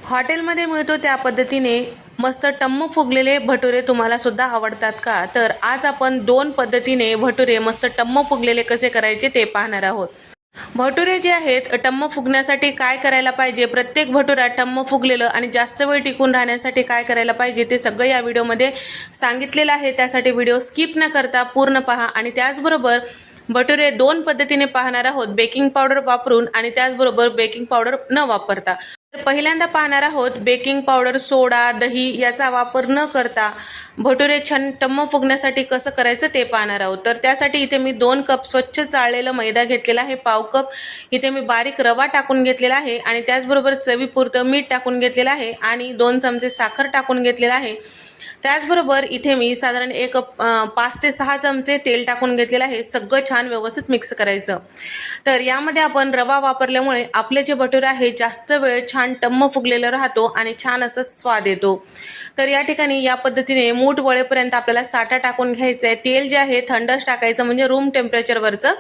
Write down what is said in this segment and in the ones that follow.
हॉटेलमध्ये मिळतो त्या पद्धतीने मस्त टम्म फुगलेले भटुरे तुम्हाला सुद्धा आवडतात का? तर आज आपण दोन पद्धतीने भटुरे मस्त टम्म फुगलेले कसे करायचे ते पाहणार आहोत। भटुरे जे आहेत टम्म फुगण्यासाठी काय करायला पाहिजे, प्रत्येक भटुरा टम्म फुगलेलं आणि जास्त वेळ टिकून राहण्यासाठी काय करायला पाहिजे ते सगळं या व्हिडिओमध्ये सांगितलेलं आहे। त्यासाठी व्हिडिओ स्किप न करता पूर्ण पहा आणि त्याचबरोबर भटुरे दोन पद्धतीने पाहणार आहोत, बेकिंग पावडर वापरून आणि त्याचबरोबर बेकिंग पावडर न वापरता। पहिल्यांदा पाहणार आहोत बेकिंग पावडर, सोडा, दही याचा वापर न करता भटुरे छान टम्म फुगण्यासाठी कसं करायचं ते पाहणार आहोत। तर त्यासाठी इथे मी 2 कप स्वच्छ चाळलेलं मैदा घेतलेला आहे, पाव कप इथे मी बारीक रवा टाकून घेतलेला आहे आणि त्याचबरोबर चवीपुरतं मीठ टाकून घेतलेलं आहे आणि 2 चमचे साखर टाकून घेतलेला आहे। त्याचबरोबर इथे मी साधारण 5 ते 6 चमचे तेल टाकून घेतलेलं आहे। सगळं छान व्यवस्थित मिक्स करायचं। तर यामध्ये आपण रवा वापरल्यामुळे आपले जे भटुरे आहे जास्त वेळ छान टम्म फुगलेलं राहतो आणि छान असं स्वाद येतो। तर या ठिकाणी या पद्धतीने मूठ वळेपर्यंत आपल्याला साठा टाकून घ्यायचा आहे। तेल जे आहे थंडच टाकायचं, म्हणजे रूम टेम्परेचरवरचं,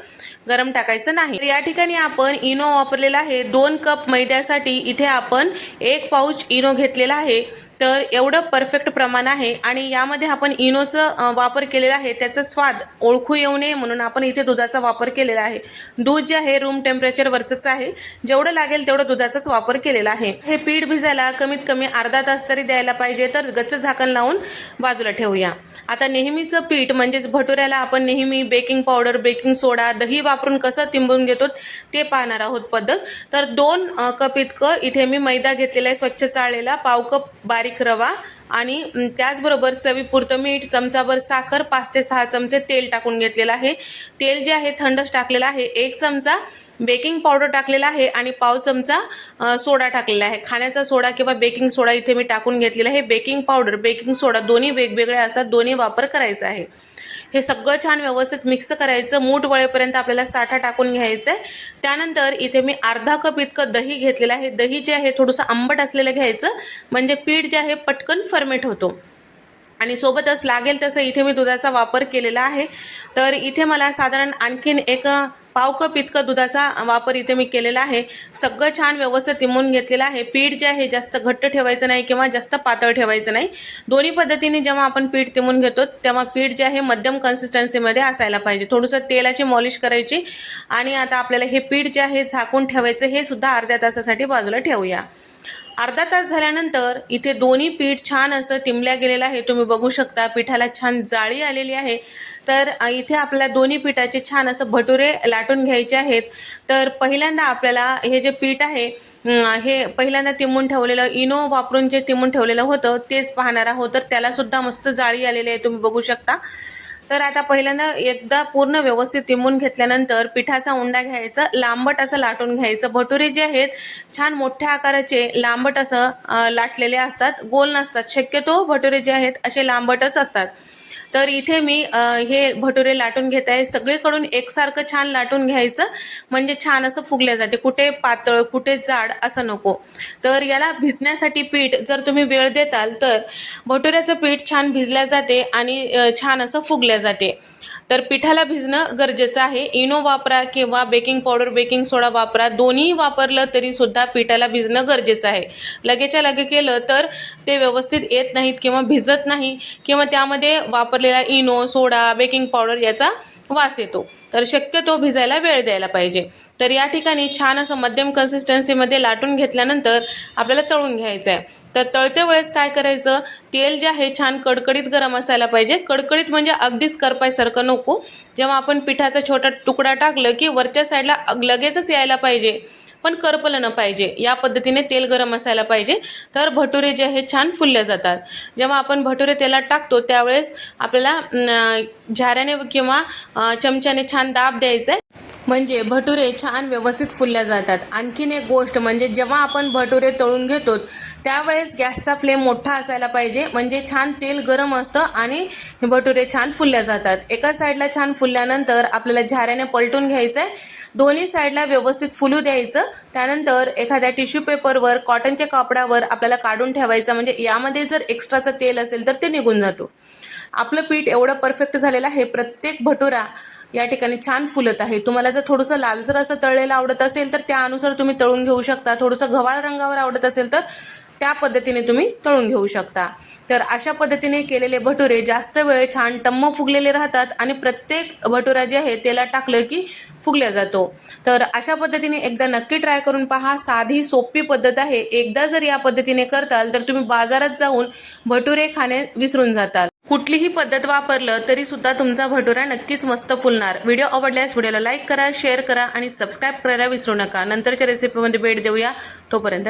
गरम टाकायचं नाही। तर या ठिकाणी आपण इनो वापरलेला आहे। 2 कप मैद्यासाठी इथे आपण 1 पाऊच इनो घेतलेला आहे। तर एवढं परफेक्ट प्रमाण आहे आणि यामध्ये आपण इनोचा वापर केलेला आहे। त्याचा स्वाद ओळखू येऊ नये म्हणून आपण इथे दुधाचा वापर केलेला आहे। दूध जे आहे रूम टेम्परेचरवरच आहे, जेवढं लागेल तेवढं दुधाचाच वापर केलेला आहे। हे पीठ भिजायला कमीत कमी अर्धा तास तरी द्यायला पाहिजे। तर गच्च झाकण लावून बाजूला ठेवूया। आता नेहमीचं पीठ म्हणजेच भटुऱ्याला आपण नेहमी बेकिंग पावडर, बेकिंग सोडा, दही वापरून कसं तिंबून घेतो ते पाहणार आहोत पद्धत। तर 2 कप इतकं इथे मी मैदा घेतलेला आहे स्वच्छ चाळलेला, पाव कप बारीक रवा आणि त्याचबरोबर चवीपुरतं मीठ, चमचाभर साखर, 5 ते 6 चमचे तेल टाकून घेतलेलं आहे। तेल जे आहे थंडच टाकलेलं आहे। 1 चमचा बेकिंग पावडर टाकलेला आहे आणि पाव चमचा सोडा टाकलेला आहे। खाण्याचा सोडा किंवा बेकिंग सोडा इथे मी टाकून घेतलेला आहे। बेकिंग पावडर, बेकिंग सोडा दोन्ही वेगवेगळे असतात, दोन्ही वापर करायचा आहे। हे सगळं छान व्यवस्थित मिक्स करायचं। मूठ वळेपर्यंत आपल्याला साठा टाकून घ्यायचा आहे। त्यानंतर इथे मी अर्धा कप इतकं दही घेतलेलं आहे। दही जे आहे थोडंसं आंबट असलेलं घ्यायचं, म्हणजे पीठ जे आहे पटकन फर्मेट होतो आणि सोबतच लागेल तसं इथे मी दुधाचा वापर केलेला आहे। तर इथे मला साधारण आणखीन 1 पाव कप इतकं दुधाचा वापर इथे मी केलेला आहे। सगळं छान व्यवस्थित तिंबून घेतलेलं आहे। पीठ जे आहे जास्त घट्ट ठेवायचं नाही किंवा जास्त पातळ ठेवायचं नाही। दोन्ही पद्धतीने जेव्हा आपण पीठ तिंबून घेतो तेव्हा पीठ जे आहे मध्यम कन्सिस्टन्सीमध्ये असायला पाहिजे। थोडंसं तेलाची मॉलिश करायची आणि आता आपल्याला हे पीठ जे आहे झाकून ठेवायचं, हे सुद्धा अर्ध्या तासासाठी बाजूला ठेवूया। अर्धा तास झाल्यानंतर इथे दोन्ही पीठ छान असं तिंबल्या गेलेलं आहे। तुम्ही बघू शकता पिठाला छान जाळी आलेली आहे। तर इथे आपल्याला दोन्ही पिठाचे छान असं भटुरे लाटून घ्यायचे आहेत। तर पहिल्यांदा आपल्याला हे जे पीठ आहे हे पहिल्यांदा तिंबून ठेवलेलं, इनो वापरून जे तिंबून ठेवलेलं होतं तेच पाहणार आहोत। तर त्याला सुद्धा मस्त जाळी आलेली आहे, तुम्ही बघू शकता। तर आता पहिल्यांदा एकदा पूर्ण व्यवस्थित तिंबून घेतल्यानंतर पिठाचा उंडा घ्यायचा, लांबट असं लाटून घ्यायचं। भटुरे जे आहेत छान मोठ्या आकाराचे लांबट असं लाटलेले असतात, गोल नसतात। शक्यतो भटुरे जे आहेत असे लांबटच असतात। तर इथे मी हे भटुरे लाटून घेत आहे। सगळीकडून एकसारखं छान लाटून घ्यायचं, म्हणजे छान असं फुगल्या जाते, कुठे पातळ कुठे जाड असं नको। तर याला भिजण्यासाठी पीठ जर तुम्ही वेळ देताल तर भटुऱ्याचं पीठ छान भिजल्या जाते आणि छान असं फुगल्या जाते। तर पिठाला भिजणं गरजेचं आहे। इनो वापरा किंवा बेकिंग पावडर, बेकिंग सोडा वापरा, दोन्ही वापरलं तरी सुद्धा पिठाला भिजणं गरजेचं आहे। लगेच्या लगे केलं तर ते व्यवस्थित येत नाहीत किंवा भिजत नाही किंवा त्यामध्ये वापरलेला इनो, सोडा, बेकिंग पावडर याचा वास येतो। तर शक्यतो भिजायला वेळ द्यायला पाहिजे। तर या ठिकाणी छान असं मध्यम कन्सिस्टन्सीमध्ये लाटून घेतल्यानंतर आपल्याला तळून घ्यायचं आहे। तर तळते वेळेस काय करायचं, तेल जे आहे छान कडकडीत गरम असायला पाहिजे। कडकडीत म्हणजे अगदीच करपायसारखं नको। जेव्हा आपण पिठाचा छोटा तुकडा टाकलं की वरच्या साईडला लगेचच यायला पाहिजे, पण करपलं न पाहिजे, या पद्धतीने तेल गरम असायला पाहिजे। तर भटुरे जे आहे छान फुलले जातात। जेव्हा आपण भटुरे तेलात टाकतो त्यावेळेस आपल्याला झाऱ्याने किंवा चमच्याने छान दाब द्यायचा आहे, म्हणजे भटुरे छान व्यवस्थित फुलल्या जातात। आणखीन एक गोष्ट म्हणजे जेव्हा आपण भटुरे तळून घेतो त्यावेळेस गॅसचा फ्लेम मोठा असायला पाहिजे, म्हणजे छान तेल गरम असतं आणि हे भटुरे छान फुलल्या जातात। एका साईडला छान फुलल्यानंतर आपल्याला झाऱ्याने पलटून घ्यायचं आहे, दोन्ही साईडला व्यवस्थित फुलू द्यायचं। त्यानंतर एखाद्या टिश्यू पेपरवर, कॉटनच्या कापडावर आपल्याला काढून ठेवायचं, म्हणजे यामध्ये जर एक्स्ट्राचं तेल असेल तर ते निघून जातो। आपलं पीठ एवढं परफेक्ट झालेलं आहे, प्रत्येक भटुरा या ठिकाणी छान फुलत आहे। तुम्हाला जर थोडंसं लालसर असं तळलेलं आवडत असेल तर त्यानुसार तुम्ही तळून घेऊ शकता। थोडंसं गव्हाळ रंगावर आवडत असेल तर त्या पद्धतीने तुम्ही तळून घेऊ शकता। तर अशा पद्धतीने केलेले भटुरे जास्त वेळ छान टम्म फुगलेले राहतात आणि प्रत्येक भटुरा जे आहे तेलात टाकलं की फुगल्या जातो। तर अशा पद्धतीने एकदा नक्की ट्राय करून पहा। साधी सोपी पद्धत आहे। एकदा जर या पद्धतीने करताल तर तुम्ही बाजारात जाऊन भटुरे खाणे विसरून जाताल। कुठलीही पद्धत वापरलं तरी सुद्धा तुमचा भटुरा नक्कीच मस्त फुलणार। व्हिडिओ आवडल्यास व्हिडिओला लाईक करा, शेअर करा आणि सबस्क्राईब करायला विसरू नका। नंतरच्या रेसिपीमध्ये भेट देऊया, तोपर्यंत